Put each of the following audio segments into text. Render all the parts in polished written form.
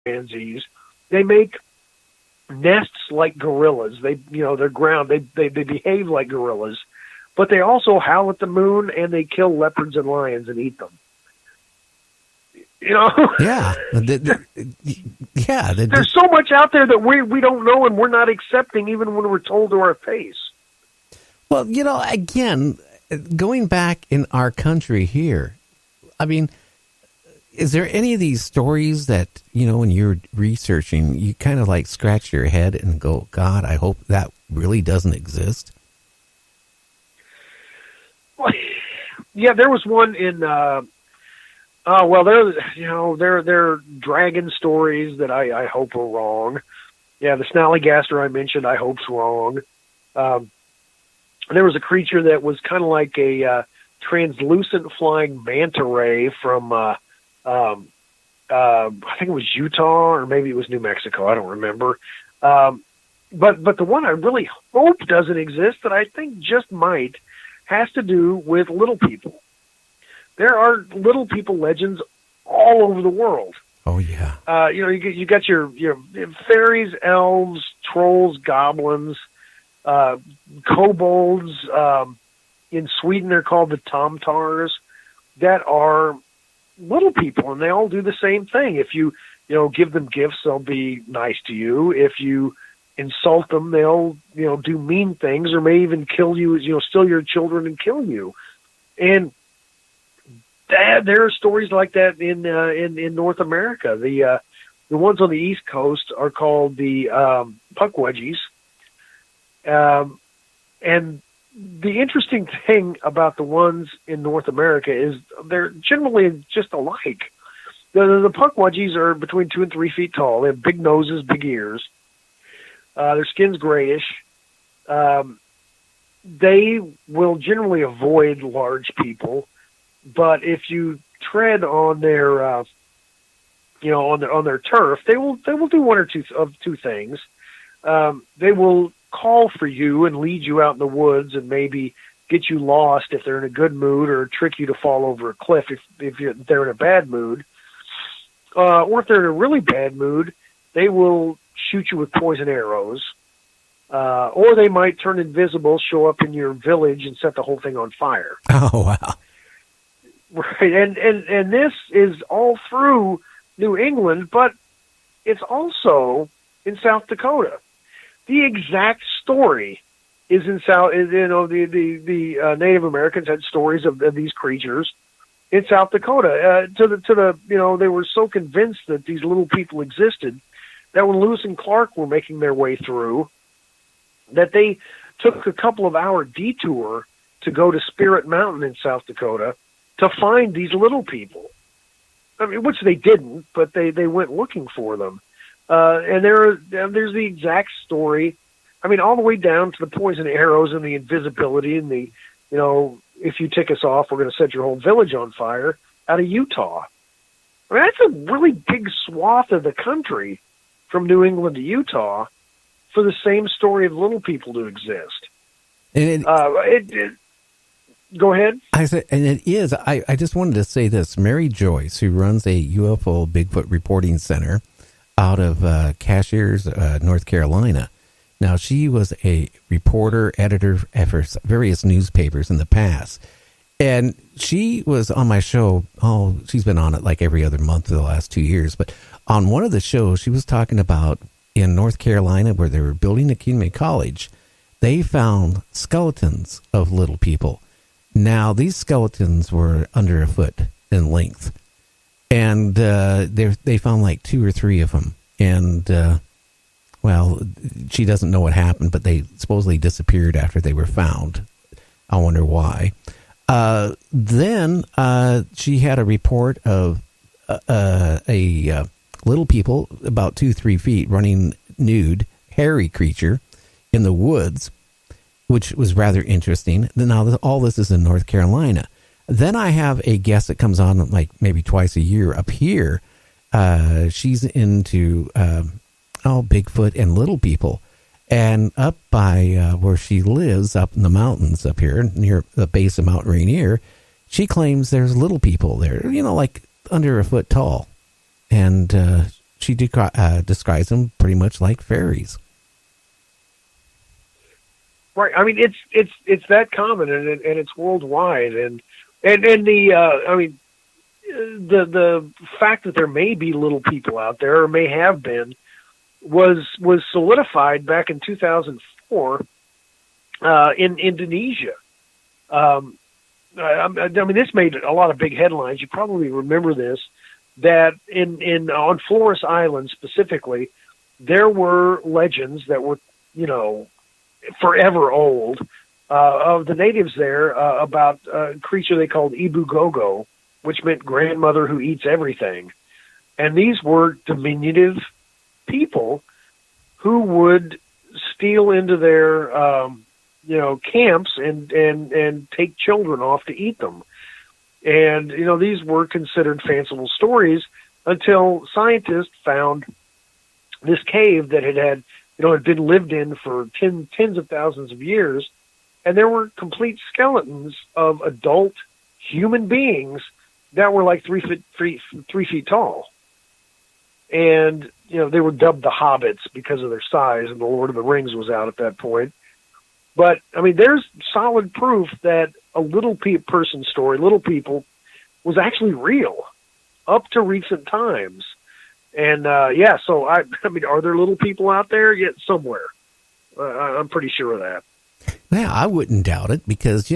chimpanzees. They make nests like gorillas. They're ground. They behave like gorillas, but they also howl at the moon and they kill leopards and lions and eat them. Yeah. There's so much out there that we don't know and we're not accepting even when we're told to our face. Well, again, going back in our country here, I mean, is there any of these stories that, when you're researching, you kind of like scratch your head and go, God, I hope that really doesn't exist? Well, yeah, there was one in, there are dragon stories that I hope are wrong. Yeah, the snallygaster I mentioned, I hope's wrong. There was a creature that was kind of like a translucent flying manta ray from, I think it was Utah or maybe it was New Mexico. I don't remember. But the one I really hope doesn't exist that I think just might has to do with little people. There are little people legends all over the world. Oh yeah. You got your fairies, elves, trolls, goblins, kobolds. In Sweden, they're called the tomtars. That are little people, and they all do the same thing. If you give them gifts, they'll be nice to you. If you insult them, they'll do mean things, or may even kill you. Steal your children and kill you. And there are stories like that in North America. The ones on the East Coast are called the puckwudgies. And the interesting thing about the ones in North America is they're generally just alike. The puckwudgies are between 2 and 3 feet tall. They have big noses, big ears. Their skin's grayish. They will generally avoid large people, but if you tread on their, on their turf, they will do one or two things. They will call for you and lead you out in the woods and maybe get you lost if they're in a good mood, or trick you to fall over a cliff if they're in a bad mood. Or if they're in a really bad mood, they will shoot you with poison arrows. Or they might turn invisible, show up in your village, and set the whole thing on fire. Oh, wow. Right, and this is all through New England, but it's also in South Dakota. The exact story is in South. The Native Americans had stories of these creatures in South Dakota. They were so convinced that these little people existed that when Lewis and Clark were making their way through, that they took a couple of hour detour to go to Spirit Mountain in South Dakota to find these little people. I mean, which they didn't, but they went looking for them. And there's the exact story. I mean, all the way down to the poison arrows and the invisibility and the, if you tick us off, we're going to set your whole village on fire out of Utah. I mean, that's a really big swath of the country from New England to Utah for the same story of little people to exist. And go ahead. I said, and it is. I just wanted to say this. Mary Joyce, who runs a UFO Bigfoot reporting center out of Cashiers, North Carolina. Now, she was a reporter, editor for various newspapers in the past. And she was on my show. Oh, she's been on it like every other month for the last 2 years. But on one of the shows, she was talking about in North Carolina where they were building a community college, they found skeletons of little people. Now, these skeletons were under a foot in length. And they found like 2 or 3 of them. And, she doesn't know what happened, but they supposedly disappeared after they were found. I wonder why. Then she had a report of a little people about 2-3 feet running nude, hairy creature in the woods, which was rather interesting. Now, all this is in North Carolina. Then I have a guest that comes on like maybe twice a year up here. She's into Bigfoot and little people. And up by where she lives, up in the mountains up here, near the base of Mount Rainier, she claims there's little people there, like under a foot tall. And she describes them pretty much like fairies. Right. I mean, it's that common, and it's worldwide, and the I mean, the fact that there may be little people out there, or may have been, was solidified back in 2004 in Indonesia. I mean, this made a lot of big headlines. You probably remember this, that on Flores Island specifically, there were legends that were, forever old, of the natives there, about a creature they called Ibu Gogo, which meant grandmother who eats everything. And these were diminutive people who would steal into their, camps and take children off to eat them. And, these were considered fanciful stories until scientists found this cave that had been lived in for tens of thousands of years. And there were complete skeletons of adult human beings that were like 3 feet tall. And, they were dubbed the Hobbits because of their size, and the Lord of the Rings was out at that point. But, I mean, there's solid proof that a little person story, little people, was actually real up to recent times. And, so, I mean, are there little people out there? Yeah, somewhere. I'm pretty sure of that. Yeah, I wouldn't doubt it because,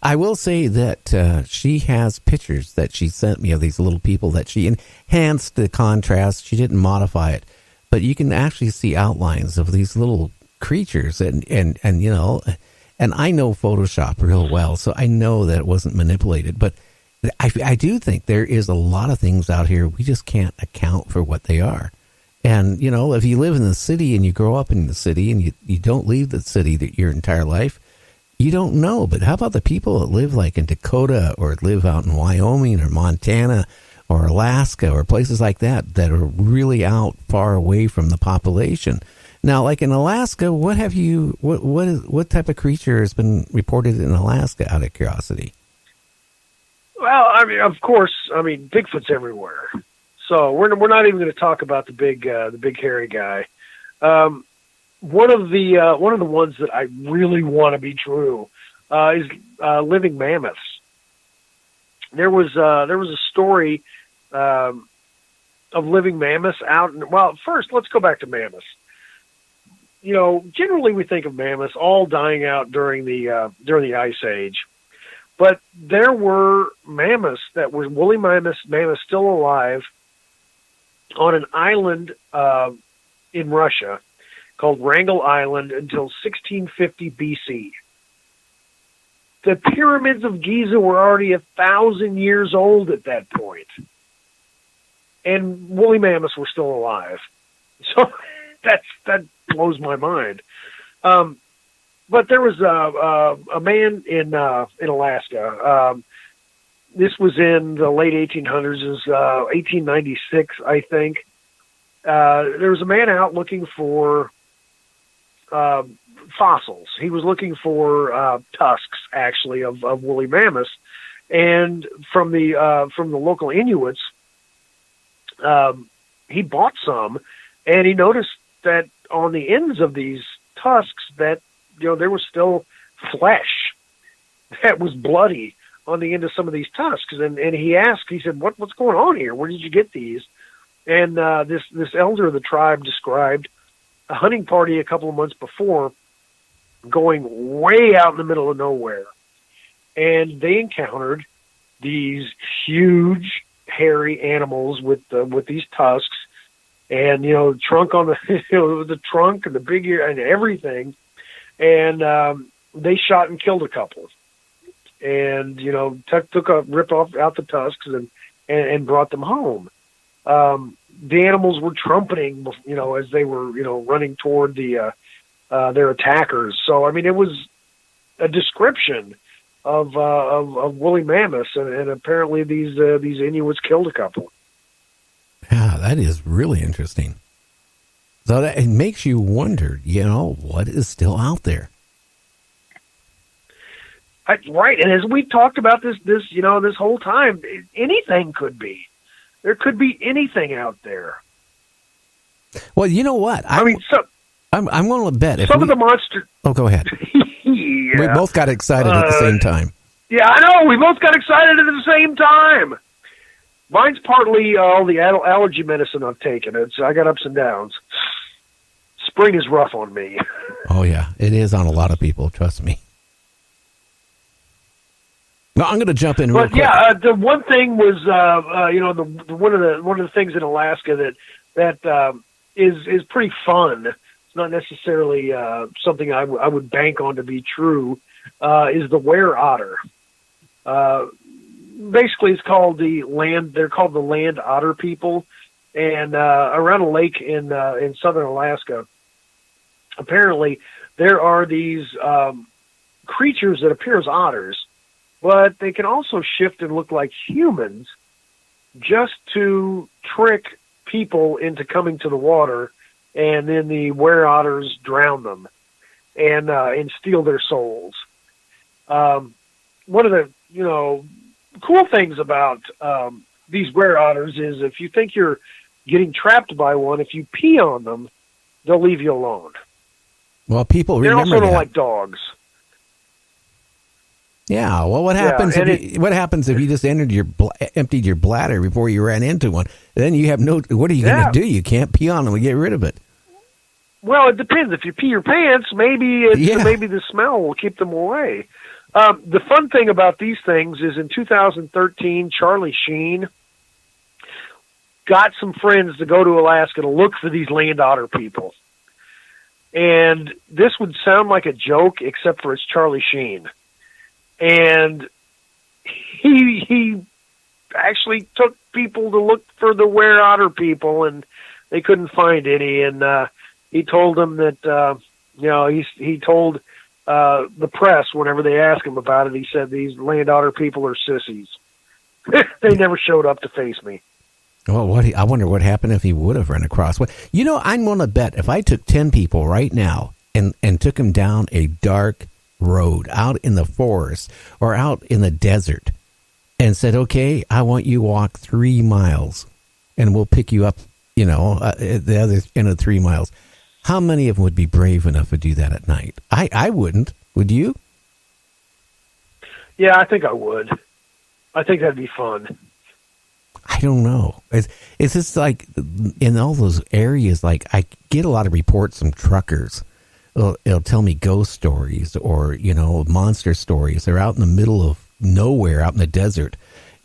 I will say that she has pictures that she sent me of these little people that she enhanced the contrast. She didn't modify it, but you can actually see outlines of these little creatures and I know Photoshop real well, so I know that it wasn't manipulated, but I do think there is a lot of things out here we just can't account for what they are. And, if you live in the city and you grow up in the city and you don't leave the city your entire life, you don't know. But how about the people that live like in Dakota or live out in Wyoming or Montana or Alaska or places like that are really out far away from the population? Now, like in Alaska, what type of creature has been reported in Alaska, out of curiosity? Well, I mean, of course, Bigfoot's everywhere. So we're not even going to talk about the big hairy guy. One of the ones that I really want to be true is living mammoths. There was a story of living mammoths out. Well, first let's go back to mammoths. Generally we think of mammoths all dying out during the Ice Age, but there were mammoths that were woolly mammoths still alive on an island in Russia called Wrangel Island until 1650 BC. The pyramids of Giza were already 1,000 years old at that point, and woolly mammoths were still alive. So that blows my mind. But there was a man in Alaska. This was in the late 1800s, it was 1896, I think. There was a man out looking for fossils. He was looking for tusks, actually, of woolly mammoths, and from the local Inuits, he bought some, and he noticed that on the ends of these tusks that there was still flesh that was bloody on the end of some of these tusks, and he asked, he said, what's going on here? Where did you get these? And this elder of the tribe described a hunting party a couple of months before going way out in the middle of nowhere, and they encountered these huge hairy animals with these tusks, and trunk on the the trunk and the big ear and everything, and they shot and killed a couple, and took a rip out the tusks and brought them home. The animals were trumpeting, as they were, running toward their attackers. So, I mean, it was a description of woolly mammoths, and apparently these Inuits killed a couple. Yeah, that is really interesting. So it makes you wonder, what is still out there? Right, and as we talked about this whole time, anything could be. There could be anything out there. Well, you know what? I'm going to bet. Some of the monsters... Oh, go ahead. Yeah. We both got excited at the same time. Yeah, I know. We both got excited at the same time. Mine's partly all the allergy medicine I've taken. I got ups and downs. Spring is rough on me. Oh, yeah. It is on a lot of people. Trust me. No, I'm going to jump in real quick. Yeah, the one thing was, one of the things in Alaska that is pretty fun. It's not necessarily something I would bank on to be true. Is the were otter. Basically, it's called they're called the land otter people, and around a lake in southern Alaska, apparently there are these creatures that appear as otters, but they can also shift and look like humans just to trick people into coming to the water, and then the were otters drown them and steal their souls. One of the cool things about these were otters is if you think you're getting trapped by one, if you pee on them, they'll leave you alone. Well, people remember that. They also don't like dogs. Yeah. Well, what happens if you just emptied your bladder before you ran into one? Then you have what are you going to do? You can't pee on them and get rid of it. Well, it depends. If you pee your pants, maybe the smell will keep them away. The fun thing about these things is in 2013, Charlie Sheen got some friends to go to Alaska to look for these land otter people. And this would sound like a joke, except for it's Charlie Sheen. And he actually took people to look for the were otter people, and they couldn't find any. And he told them that, he told the press, whenever they asked him about it, he said, these land otter people are sissies. They never showed up to face me. Well, I wonder what happened if he would have run across one. I'm going to bet if I took 10 people right now and took them down a dark road out in the forest or out in the desert and said, okay, I want you to walk 3 miles and we'll pick you up, at the other end of 3 miles. How many of them would be brave enough to do that at night? I wouldn't. Would you? Yeah, I think I would. I think that'd be fun. I don't know. It's just like in all those areas, like I get a lot of reports from truckers. It'll tell me ghost stories or, monster stories. They're out in the middle of nowhere, out in the desert,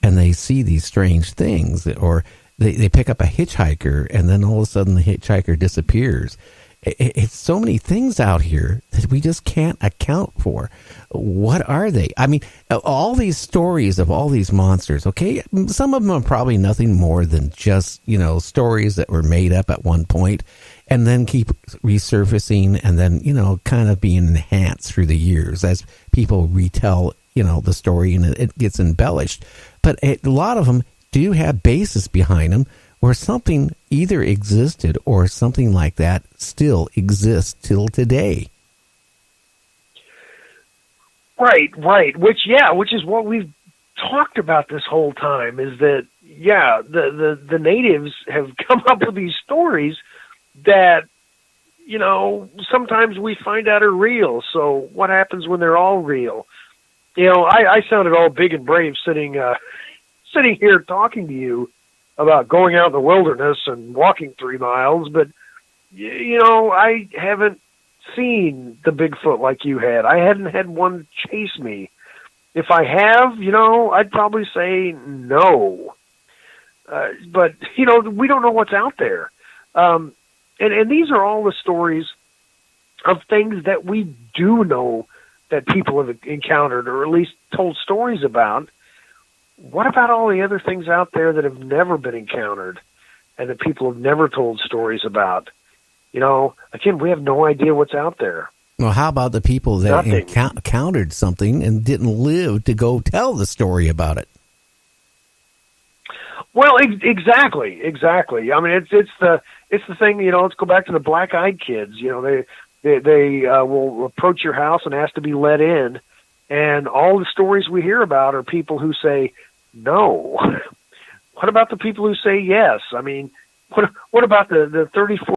and they see these strange things. Or they pick up a hitchhiker, and then all of a sudden the hitchhiker disappears. It's so many things out here that we just can't account for. What are they? I mean, all these stories of all these monsters, okay, some of them are probably nothing more than just, stories that were made up at one point and then keep resurfacing and then, kind of being enhanced through the years as people retell, the story and it gets embellished. But a lot of them do have basis behind them, where something either existed or something like that still exists till today. Right. Which is what we've talked about this whole time, is that, the natives have come up with these stories that, sometimes we find out are real. So what happens when they're all real? I sounded all big and brave sitting here talking to you about going out in the wilderness and walking 3 miles, but I haven't seen the Bigfoot like you had. I hadn't had one chase me. If I have, I'd probably say no. But we don't know what's out there. And these are all the stories of things that we do know that people have encountered or at least told stories about. What about all the other things out there that have never been encountered and that people have never told stories about? Again, we have no idea what's out there. Well, how about the people that encountered something and didn't live to go tell the story about it? Well, exactly. I mean, it's the thing. Let's go back to the black-eyed kids. They will approach your house and ask to be let in, and all the stories we hear about are people who say no. What about the people who say yes? I mean, what about the 34